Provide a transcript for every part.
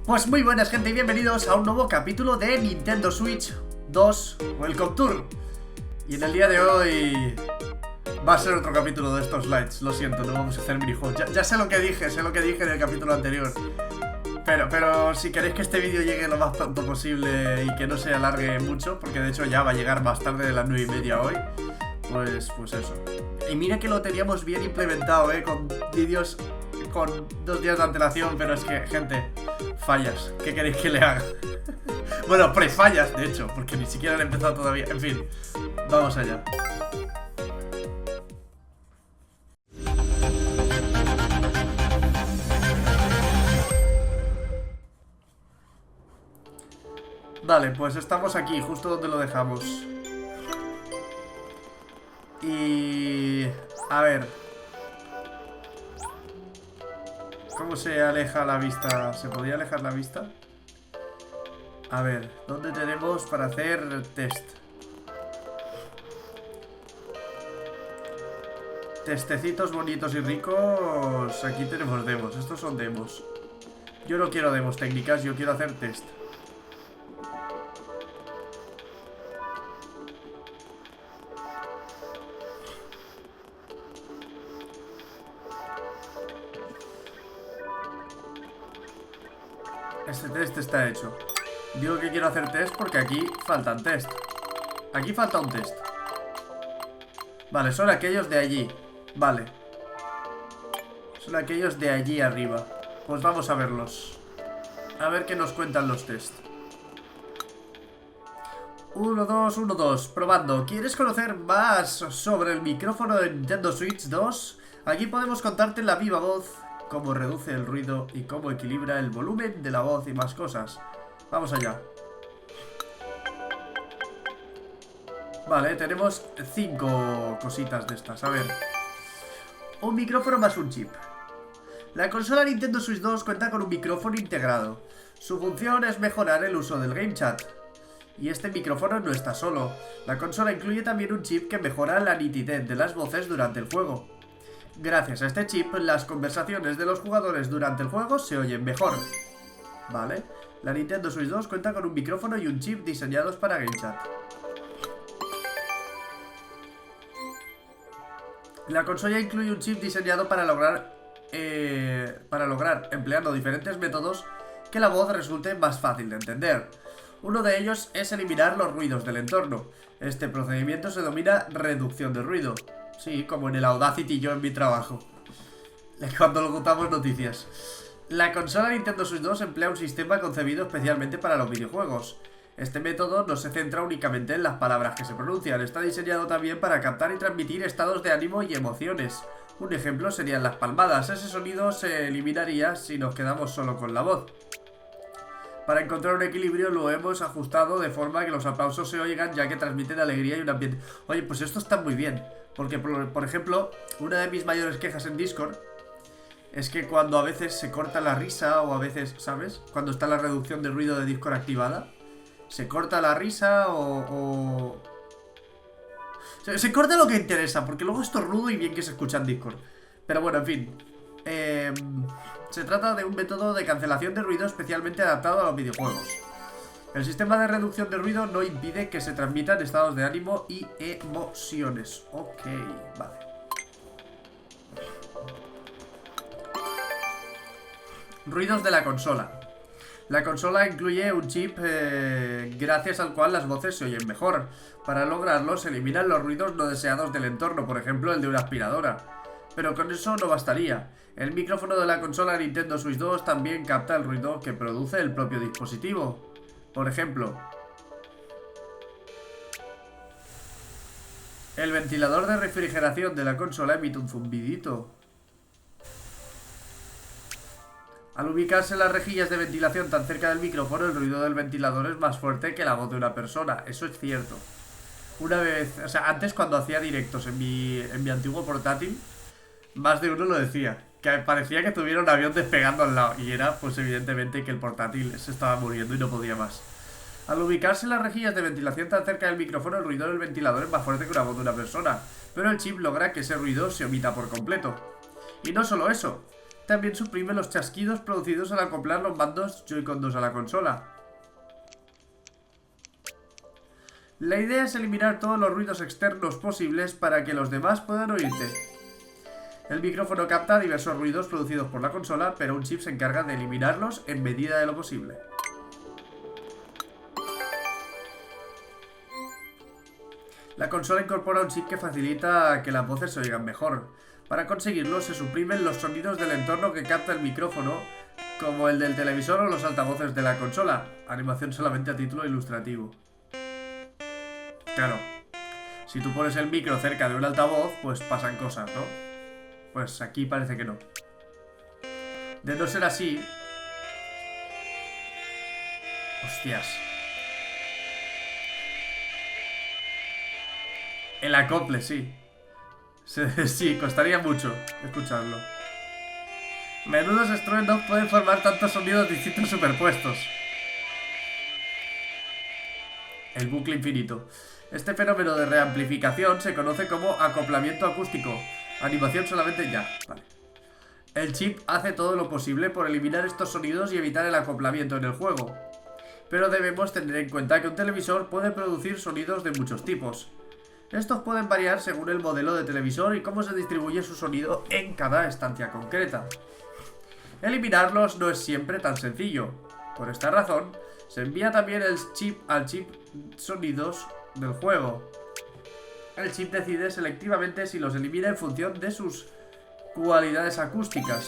Pues muy buenas gente y bienvenidos a un nuevo capítulo de Nintendo Switch 2 Welcome Tour. Y en el día de hoy va a ser otro capítulo de estos lights. Lo siento, no vamos a hacer minijuegos. Ya sé lo que dije en el capítulo anterior. Pero si queréis que este vídeo llegue lo más pronto posible y que no se alargue mucho, porque de hecho ya va a llegar más tarde de las 9:30 hoy, pues eso. Y mira que lo teníamos bien implementado, con vídeos con 2 días de antelación, pero es que, gente, fallas. ¿Qué queréis que le haga? Bueno, pre-fallas, de hecho, porque ni siquiera han empezado todavía. En fin, vamos allá. Vale, pues estamos aquí, justo donde lo dejamos. Y... a ver, ¿cómo se aleja la vista? ¿Se podría alejar la vista? A ver, ¿dónde tenemos para hacer test? Testecitos bonitos y ricos. Aquí tenemos demos, estos son demos. Yo no quiero demos técnicas, yo quiero hacer test. Este test está hecho. Digo que quiero hacer test porque aquí faltan test. Aquí falta un test. Vale, son aquellos de allí. Vale. Son aquellos de allí arriba. Pues vamos a verlos. A ver qué nos cuentan los test. 1, 2, 1, 2. Probando. ¿Quieres conocer más sobre el micrófono de Nintendo Switch 2? Aquí podemos contarte en la viva voz cómo reduce el ruido y cómo equilibra el volumen de la voz y más cosas. Vamos allá. Vale, tenemos 5 cositas de estas. A ver. Un micrófono más un chip. La consola Nintendo Switch 2 cuenta con un micrófono integrado. Su función es mejorar el uso del Game Chat. Y este micrófono no está solo. La consola incluye también un chip que mejora la nitidez de las voces durante el juego. Gracias a este chip, las conversaciones de los jugadores durante el juego se oyen mejor. Vale. La Nintendo Switch 2 cuenta con un micrófono y un chip diseñados para Game Chat. La consola incluye un chip diseñado para lograr, empleando diferentes métodos, que la voz resulte más fácil de entender. Uno de ellos es eliminar los ruidos del entorno. Este procedimiento se denomina reducción de ruido. Sí, como en el Audacity yo en mi trabajo, cuando locutamos noticias. La consola Nintendo Switch 2 emplea un sistema concebido especialmente para los videojuegos. Este método no se centra únicamente en las palabras que se pronuncian, está diseñado también para captar y transmitir estados de ánimo y emociones. Un ejemplo serían las palmadas, ese sonido se eliminaría si nos quedamos solo con la voz. Para encontrar un equilibrio lo hemos ajustado de forma que los aplausos se oigan, ya que transmiten alegría y un ambiente. Oye, pues esto está muy bien, porque por ejemplo, una de mis mayores quejas en Discord es que cuando a veces se corta la risa, o a veces, ¿sabes? Cuando está la reducción de ruido de Discord activada, se corta la risa o... Se corta lo que interesa, porque luego esto es rudo y bien que se escucha en Discord. Pero bueno, en fin. Se trata de un método de cancelación de ruido especialmente adaptado a los videojuegos. El sistema de reducción de ruido no impide que se transmitan estados de ánimo y emociones. Ok, vale. Ruidos de la consola. La consola incluye un chip gracias al cual las voces se oyen mejor. Para lograrlo se eliminan los ruidos no deseados del entorno, por ejemplo el de una aspiradora. Pero con eso no bastaría. El micrófono de la consola Nintendo Switch 2 también capta el ruido que produce el propio dispositivo. Por ejemplo, el ventilador de refrigeración de la consola emite un zumbidito. Al ubicarse las rejillas de ventilación tan cerca del micrófono, el ruido del ventilador es más fuerte que la voz de una persona. Eso es cierto. Una vez, o sea, antes cuando hacía directos en mi antiguo portátil, más de uno lo decía, que parecía que tuviera un avión despegando al lado. Y era, pues evidentemente, que el portátil se estaba muriendo y no podía más. Al ubicarse las rejillas de ventilación tan cerca del micrófono, el ruido del ventilador es más fuerte que una voz de una persona. Pero el chip logra que ese ruido se omita por completo. Y no solo eso, también suprime los chasquidos producidos al acoplar los mandos Joy-Con 2 a la consola. La idea es eliminar todos los ruidos externos posibles para que los demás puedan oírte. El micrófono capta diversos ruidos producidos por la consola, pero un chip se encarga de eliminarlos en medida de lo posible. La consola incorpora un chip que facilita que las voces se oigan mejor. Para conseguirlo se suprimen los sonidos del entorno que capta el micrófono, como el del televisor o los altavoces de la consola. Animación solamente a título ilustrativo. Claro, si tú pones el micro cerca de un altavoz, pues pasan cosas, ¿no? Pues aquí parece que no. De no ser así... Hostias. El acople, sí. Sí, costaría mucho escucharlo. Menudos estruendos pueden formar tantos sonidos distintos superpuestos. El bucle infinito. Este fenómeno de reamplificación se conoce como acoplamiento acústico. Animación solamente ya. Vale. El chip hace todo lo posible por eliminar estos sonidos y evitar el acoplamiento en el juego. Pero debemos tener en cuenta que un televisor puede producir sonidos de muchos tipos. Estos pueden variar según el modelo de televisor y cómo se distribuye su sonido en cada estancia concreta. Eliminarlos no es siempre tan sencillo. Por esta razón, se envía también el chip al chip sonidos del juego. El chip decide selectivamente si los elimina en función de sus cualidades acústicas.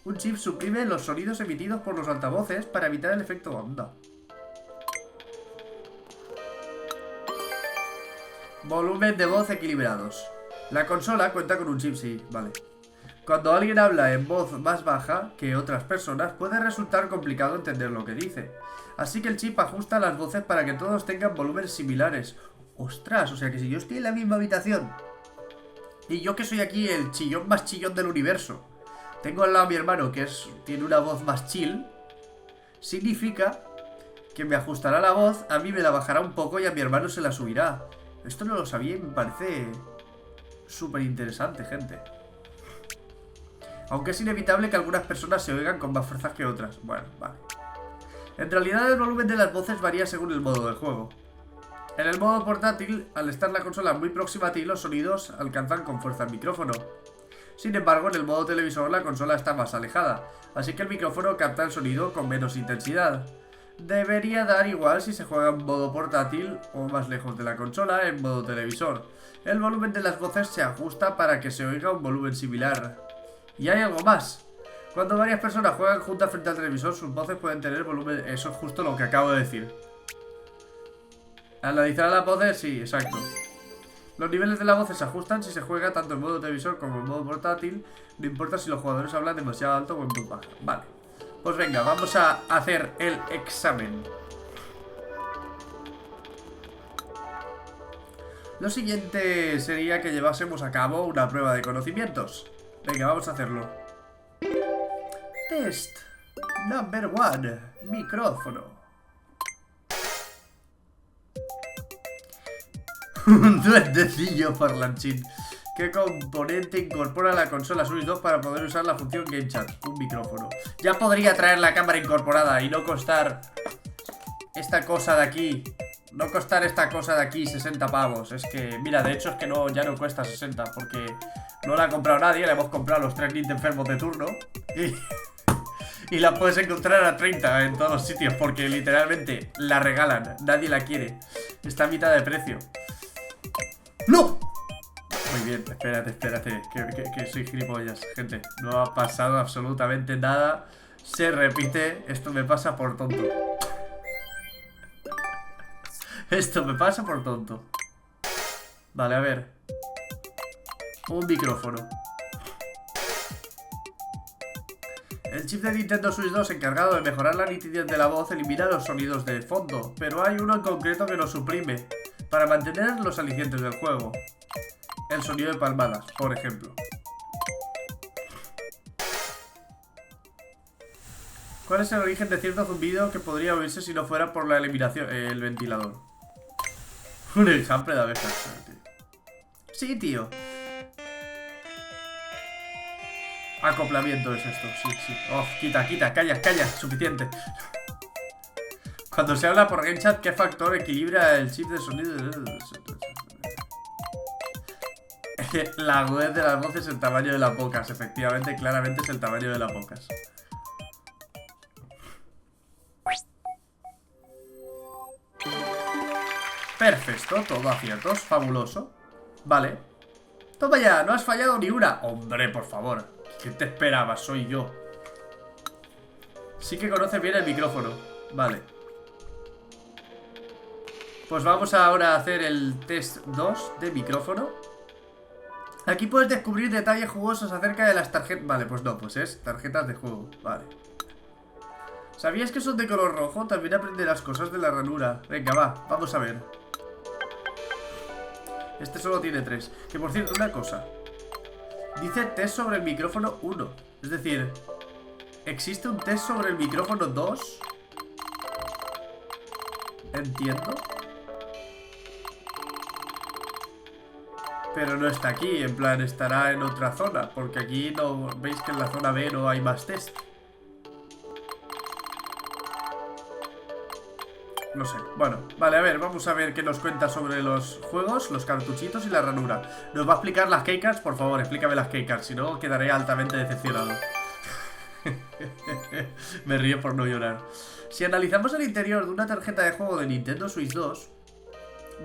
Un chip suprime los sonidos emitidos por los altavoces para evitar el efecto onda. Volumen de voz equilibrados. La consola cuenta con un chip, sí, vale. Cuando alguien habla en voz más baja que otras personas, puede resultar complicado entender lo que dice. Así que el chip ajusta las voces para que todos tengan volúmenes similares. ¡Ostras! O sea que si yo estoy en la misma habitación y yo que soy aquí el chillón más chillón del universo, tengo al lado a mi hermano que tiene una voz más chill, significa que me ajustará la voz, a mí me la bajará un poco y a mi hermano se la subirá. Esto no lo sabía y me parece súper interesante, gente. Aunque es inevitable que algunas personas se oigan con más fuerza que otras. Bueno, vale. En realidad el volumen de las voces varía según el modo del juego. En el modo portátil, al estar la consola muy próxima a ti, los sonidos alcanzan con fuerza el micrófono. Sin embargo, en el modo televisor la consola está más alejada, así que el micrófono capta el sonido con menos intensidad. Debería dar igual si se juega en modo portátil o más lejos de la consola en modo televisor. El volumen de las voces se ajusta para que se oiga un volumen similar. Y hay algo más. Cuando varias personas juegan juntas frente al televisor, sus voces pueden tener volumen... Eso es justo lo que acabo de decir. Analizar las voces, sí, exacto. Los niveles de las voces se ajustan si se juega tanto en modo televisor como en modo portátil. No importa si los jugadores hablan demasiado alto o en voz baja. Vale. Pues venga, vamos a hacer el examen. Lo siguiente sería que llevásemos a cabo una prueba de conocimientos. Venga, vamos a hacerlo. Test number 1. Micrófono. Un duendecillo parlanchín. ¿Qué componente incorpora la consola Switch 2 para poder usar la función Game Chat? Un micrófono. Ya podría traer la cámara incorporada y no costar esta cosa de aquí. No costar esta cosa de aquí 60 pavos. Es que, mira, de hecho es que no, ya no cuesta 60 porque no la ha comprado nadie. La hemos comprado los 3 Nintendo enfermos de turno. Y la puedes encontrar a 30 en todos los sitios porque literalmente la regalan. Nadie la quiere. Está a mitad de precio. ¡No! Muy bien, espérate, que soy gilipollas, gente. No ha pasado absolutamente nada. Se repite, esto me pasa por tonto. Esto me pasa por tonto. Vale, a ver. Un micrófono. El chip de Nintendo Switch 2 encargado de mejorar la nitidez de la voz elimina los sonidos de fondo, pero hay uno en concreto que los suprime, para mantener los alicientes del juego. El sonido de palmadas, por ejemplo. ¿Cuál es el origen de cierto zumbido que podría oírse si no fuera por la eliminación? El ventilador. Un enjambre de abejas. Sí, tío. acoplamiento es esto, sí, sí. Oh, quita, calla, suficiente. Cuando se habla por Game Chat, ¿qué factor equilibra el chip de sonido? La agudez de las voces es el tamaño de las bocas. Efectivamente, claramente es el tamaño de las bocas. Perfecto, todo aciertos, fabuloso. Vale. Toma ya, no has fallado ni una. Hombre, por favor, ¿qué te esperabas? Soy yo. Sí que conoces bien el micrófono. Vale. Pues vamos ahora a hacer el test 2 de micrófono. Aquí puedes descubrir detalles jugosos acerca de las tarjetas. Vale, pues no, pues es tarjetas de juego. Vale. ¿Sabías que son de color rojo? También aprenderás cosas de la ranura. Venga, va, vamos a ver. Este solo tiene 3. Que por cierto, una cosa. Dice test sobre el micrófono 1. Es decir, ¿existe un test sobre el micrófono 2? Entiendo. Pero no está aquí, en plan estará en otra zona. Porque aquí no, veis que en la zona B no hay más test. No sé, bueno, vale, a ver, vamos a ver qué nos cuenta sobre los juegos, los cartuchitos y la ranura. ¿Nos va a explicar las keycards? Por favor, explícame las keycards, si no quedaré altamente decepcionado. Me río por no llorar. Si analizamos el interior de una tarjeta de juego de Nintendo Switch 2,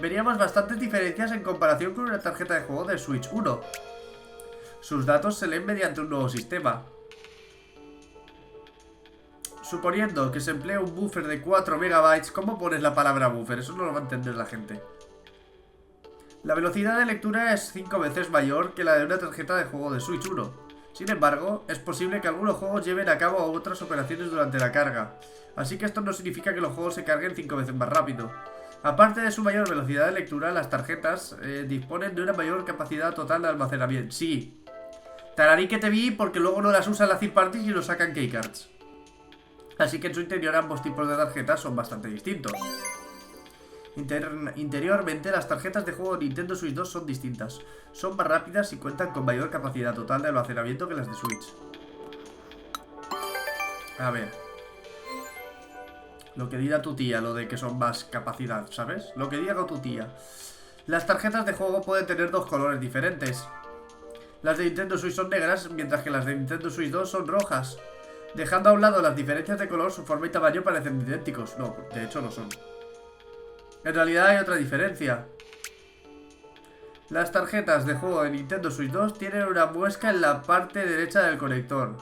veríamos bastantes diferencias en comparación con una tarjeta de juego de Switch 1. Sus datos se leen mediante un nuevo sistema. Suponiendo que se emplea un buffer de 4 MB, ¿cómo pones la palabra buffer? Eso no lo va a entender la gente. La velocidad de lectura es 5 veces mayor que la de una tarjeta de juego de Switch 1. Sin embargo, es posible que algunos juegos lleven a cabo otras operaciones durante la carga. Así que esto no significa que los juegos se carguen 5 veces más rápido. Aparte de su mayor velocidad de lectura, las tarjetas disponen de una mayor capacidad total de almacenamiento. Sí. Tararí que te vi porque luego no las usan las third parties y lo sacan keycards. Así que en su interior ambos tipos de tarjetas son bastante distintos. Interiormente las tarjetas de juego de Nintendo Switch 2 son distintas. Son más rápidas y cuentan con mayor capacidad total de almacenamiento que las de Switch. A ver. Lo que diga tu tía, lo de que son más capacidad, ¿sabes? Lo que diga tu tía. Las tarjetas de juego pueden tener dos colores diferentes. Las de Nintendo Switch son negras, mientras que las de Nintendo Switch 2 son rojas. Dejando a un lado las diferencias de color, su forma y tamaño parecen idénticos. No, de hecho no son. En realidad hay otra diferencia. Las tarjetas de juego de Nintendo Switch 2 tienen una muesca en la parte derecha del conector.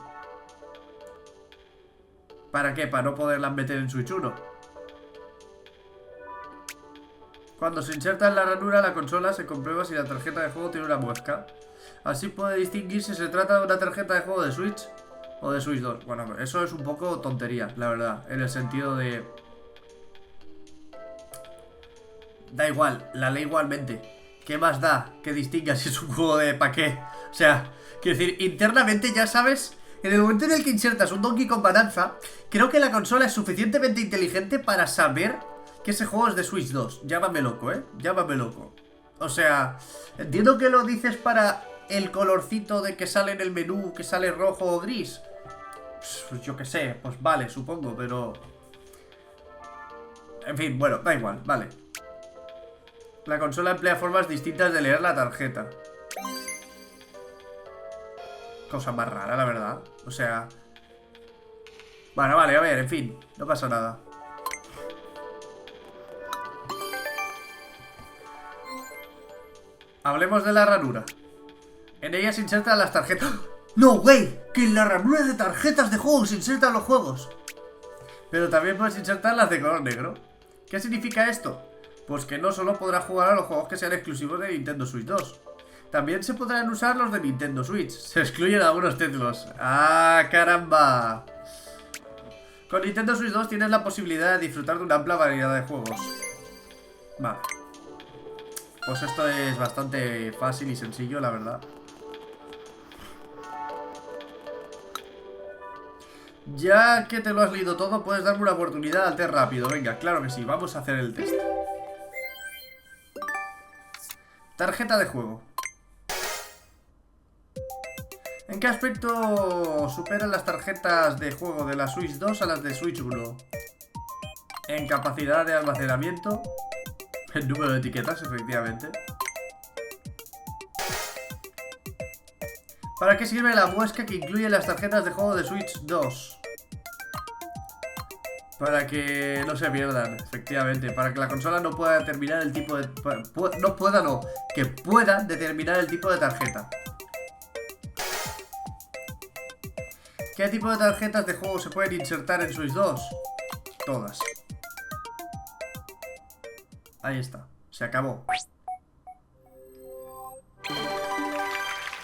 ¿Para qué? Para no poderlas meter en Switch 1. Cuando se inserta en la ranura la consola se comprueba si la tarjeta de juego tiene una muesca. Así puede distinguir si se trata de una tarjeta de juego de Switch o de Switch 2. Bueno, eso es un poco tontería, la verdad. En el sentido de... Da igual, la ley igualmente. ¿Qué más da que distinga si es un juego de pa' qué? O sea, quiero decir, internamente ya sabes... En el momento en el que insertas un Donkey Kong Bonanza, creo que la consola es suficientemente inteligente para saber que ese juego es de Switch 2. Llámame loco, llámame loco. O sea, entiendo que lo dices para el colorcito de que sale en el menú, que sale rojo o gris. Pues yo qué sé, pues vale, supongo, pero... En fin, bueno, da igual, vale. La consola emplea formas distintas de leer la tarjeta. Cosa más rara, la verdad. O sea... Bueno, vale, a ver, en fin, no pasa nada. Hablemos de la ranura. En ella se insertan las tarjetas... ¡No, güey! Que en la ranura de tarjetas de juegos se insertan los juegos. Pero también puedes insertar las de color negro. ¿Qué significa esto? Pues que no solo podrás jugar a los juegos que sean exclusivos de Nintendo Switch 2. También se podrán usar los de Nintendo Switch. Se excluyen algunos títulos. ¡Ah, caramba! Con Nintendo Switch 2 tienes la posibilidad de disfrutar de una amplia variedad de juegos. Vale. Pues esto es bastante fácil y sencillo, la verdad. Ya que te lo has leído todo, puedes darme una oportunidad al test rápido. Venga, claro que sí, vamos a hacer el test. Tarjeta de juego. ¿En qué aspecto superan las tarjetas de juego de la Switch 2 a las de Switch 1? En capacidad de almacenamiento, en número de etiquetas, efectivamente. ¿Para qué sirve la muesca que incluye las tarjetas de juego de Switch 2? Para que no se pierdan, efectivamente. Para que la consola no pueda determinar el tipo de... que pueda determinar el tipo de tarjeta. ¿Qué tipo de tarjetas de juego se pueden insertar en Switch 2? Todas. Ahí está, se acabó.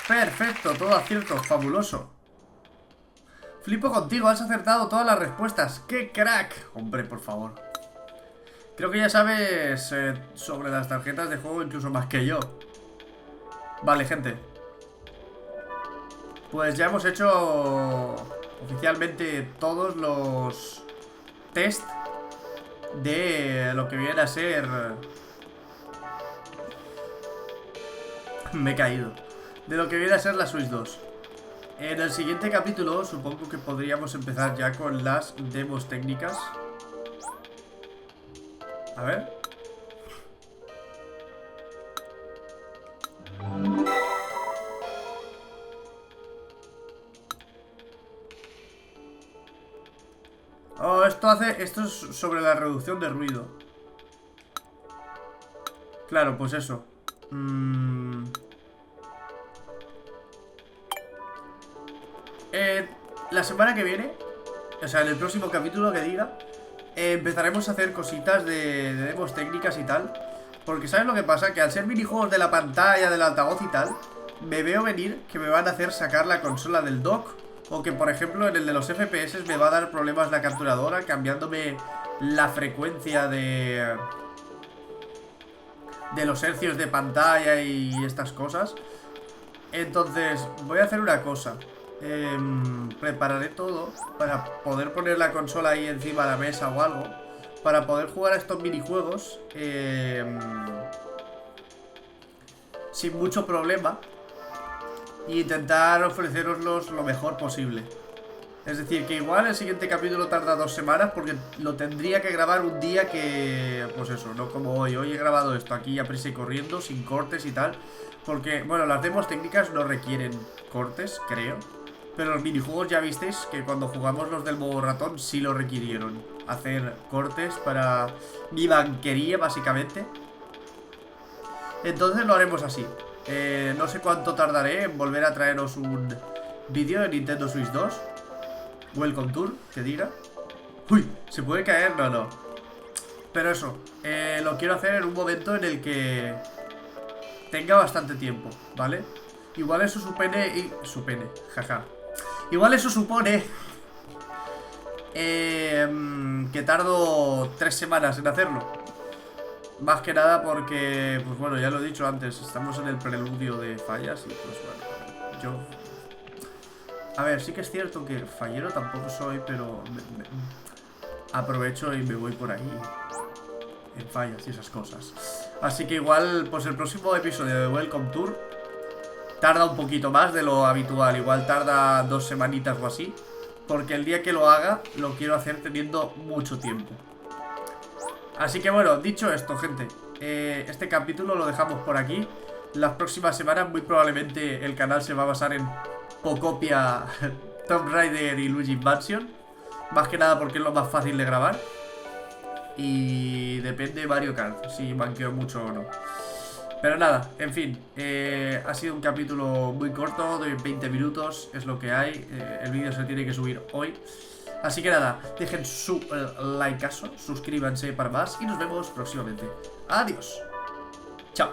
Perfecto, todo acierto, fabuloso. Flipo contigo, has acertado todas las respuestas. ¡Qué crack! Hombre, por favor. Creo que ya sabes sobre las tarjetas de juego incluso más que yo. Vale, gente. Pues ya hemos hecho oficialmente todos los test de lo que viene a ser... Me he caído. De lo que viene a ser la Switch 2. En el siguiente capítulo supongo que podríamos empezar ya con las demos técnicas. A ver. Oh, esto es sobre la reducción de ruido. Claro, pues eso. La semana que viene, o sea, en el próximo capítulo que diga, empezaremos a hacer cositas de demos técnicas y tal. Porque ¿sabes lo que pasa? Que al ser minijuegos de la pantalla, del altavoz y tal, me veo venir que me van a hacer sacar la consola del dock. O que, por ejemplo, en el de los FPS me va a dar problemas la capturadora, cambiándome la frecuencia de los hercios de pantalla y estas cosas. Entonces, voy a hacer una cosa. Prepararé todo para poder poner la consola ahí encima de la mesa o algo, para poder jugar a estos minijuegos sin mucho problema e intentar ofreceroslos lo mejor posible. Es decir, que igual el siguiente capítulo tarda 2 semanas porque lo tendría que grabar un día que... Pues eso, no como hoy. Hoy he grabado esto aquí a prisa y corriendo, sin cortes y tal. Porque, bueno, las demos técnicas no requieren cortes, creo. Pero los minijuegos ya visteis que cuando jugamos los del modo ratón sí lo requirieron. Hacer cortes para mi banquería, básicamente. Entonces lo haremos así. No sé cuánto tardaré en volver a traeros un vídeo de Nintendo Switch 2. Welcome Tour, que diga. Uy, ¿se puede caer? No, no. Pero eso, lo quiero hacer en un momento en el que tenga bastante tiempo, ¿vale? Igual eso jaja. Igual eso supone que tardo 3 semanas en hacerlo. Más que nada porque, pues bueno, ya lo he dicho antes, estamos en el preludio de fallas y pues bueno, yo... A ver, sí que es cierto que fallero tampoco soy, pero aprovecho y me voy por ahí en fallas y esas cosas. Así que igual, pues el próximo episodio de Welcome Tour tarda un poquito más de lo habitual. Igual tarda 2 semanitas o así, porque el día que lo haga lo quiero hacer teniendo mucho tiempo. Así que bueno, dicho esto, gente, este capítulo lo dejamos por aquí. Las próximas semanas muy probablemente el canal se va a basar en Pocopia, Tomb Raider y Luigi Mansion. Más que nada porque es lo más fácil de grabar. Y depende de Mario Kart, si banqueo mucho o no. Pero nada, en fin, ha sido un capítulo muy corto, de 20 minutos, es lo que hay. El vídeo se tiene que subir hoy. Así que nada, dejen su likeazo, suscríbanse para más y nos vemos próximamente. Adiós. Chao.